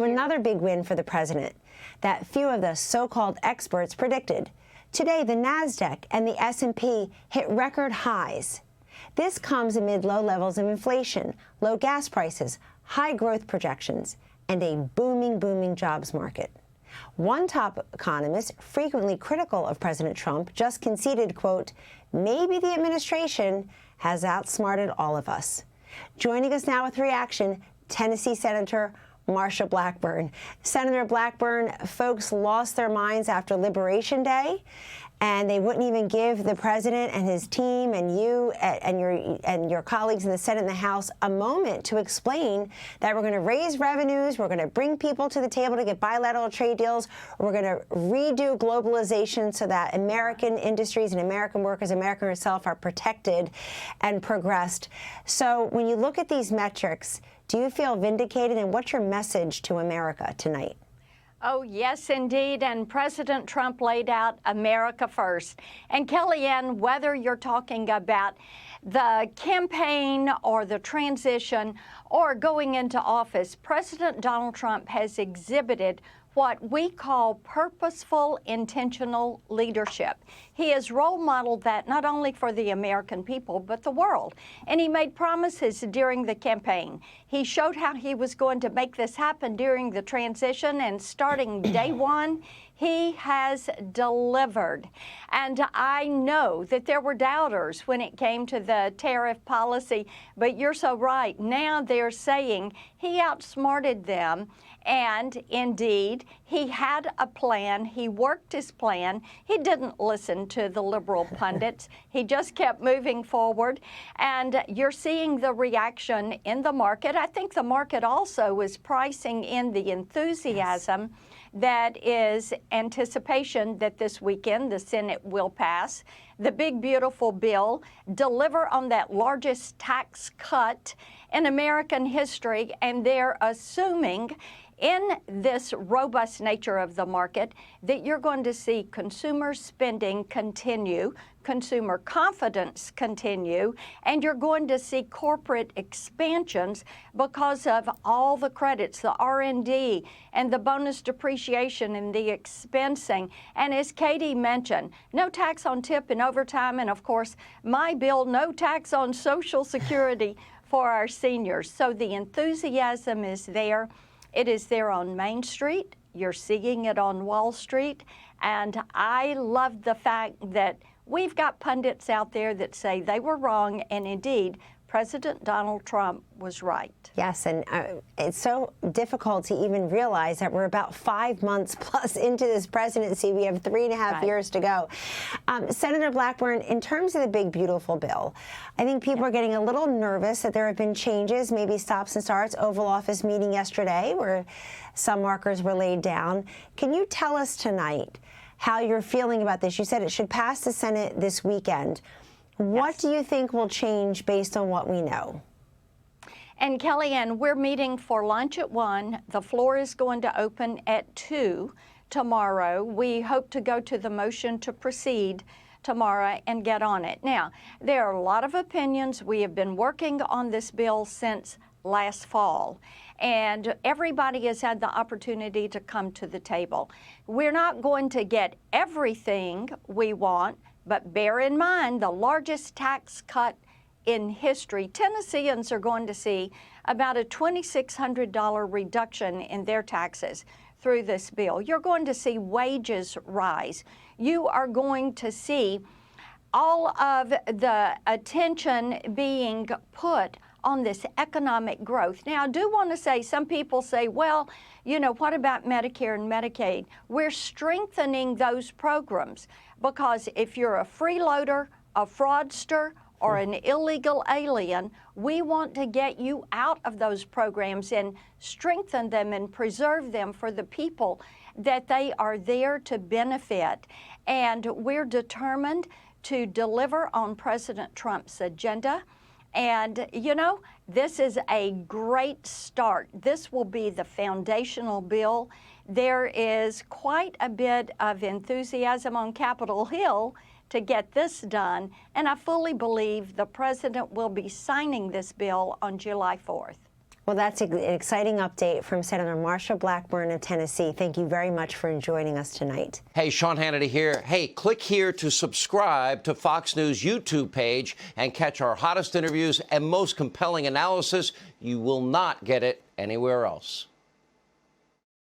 Another big win for the president that few of the so-called experts predicted. Today, the NASDAQ and the S&P hit record highs. This comes amid low levels of inflation, low gas prices, high growth projections, and a booming jobs market. One top economist, frequently critical of President Trump, just conceded, quote, "Maybe the administration has outsmarted all of us." Joining us now with reaction, Tennessee Senator Marsha Blackburn. Senator Blackburn, folks lost their minds after Liberation Day, and they wouldn't even give the president and his team and you and your colleagues in the Senate and the House a moment to explain that we're going to raise revenues, we're going to bring people to the table to get bilateral trade deals, we're going to redo globalization so that American industries and American workers, America herself, are protected and progressed. So when you look at these metrics, do you feel vindicated, and what's your message to America tonight? Oh, yes, indeed. And President Trump laid out America first. And Kellyanne, whether you're talking about the campaign or the transition or going into office, President Donald Trump has exhibited what we call purposeful, intentional leadership. He has role modeled that not only for the American people, but the world. And he made promises during the campaign. He showed how he was going to make this happen during the transition, and starting day one, he has delivered. And I know that there were doubters when it came to the tariff policy, but you're so right. Now they're saying he outsmarted them. And indeed, he had a plan. He worked his plan. He didn't listen to the liberal pundits. He just kept moving forward. And you're seeing the reaction in the market. I think the market also is pricing in the enthusiasm that is anticipation that this weekend the Senate will pass the big, beautiful bill, deliver on that largest tax cut in American history, and they're assuming in this robust nature of the market that you're going to see consumer spending continue, consumer confidence continue, and you're going to see corporate expansions because of all the credits, the R&D, and the bonus depreciation and the expensing. And as Katie mentioned, no tax on tip and overtime, and of course, my bill, no tax on Social Security for our seniors. So the enthusiasm is there. It is there on Main Street. You're seeing it on Wall Street. And I love the fact that we've got pundits out there that say they were wrong, and indeed, President Donald Trump was right. Yes, and it's so difficult to even realize that we're about 5 months plus into this presidency. We have 3.5 years to go. Senator Blackburn, in terms of the big, beautiful bill, I think people are getting a little nervous that there have been changes, maybe stops and starts. Oval Office meeting yesterday where some markers were laid down. Can you tell us tonight how you're feeling about this? You said it should pass the Senate this weekend. What do you think will change based on what we know? And Kellyanne, we're meeting for lunch at 1. The floor is going to open at 2 tomorrow. We hope to go to the motion to proceed tomorrow and get on it. Now, there are a lot of opinions. We have been working on this bill since last fall, and everybody has had the opportunity to come to the table. We're not going to get everything we want, but bear in mind the largest tax cut in history. Tennesseans are going to see about a $2,600 reduction in their taxes through this bill. You're going to see wages rise. You are going to see all of the attention being put on this economic growth. Now, I do want to say, some people say, well, you know, what about Medicare and Medicaid? We're strengthening those programs because if you're a freeloader, a fraudster, or an illegal alien, we want to get you out of those programs and strengthen them and preserve them for the people that they are there to benefit. And we're determined to deliver on President Trump's agenda. And, you know, this is a great start. This will be the foundational bill. There is quite a bit of enthusiasm on Capitol Hill to get this done, and I fully believe the president will be signing this bill on July 4th. Well, that's an exciting update from Senator Marsha Blackburn of Tennessee. Thank you very much for joining us tonight. Hey, Sean Hannity here. Hey, click here to subscribe to Fox News YouTube page and catch our hottest interviews and most compelling analysis. You will not get it anywhere else.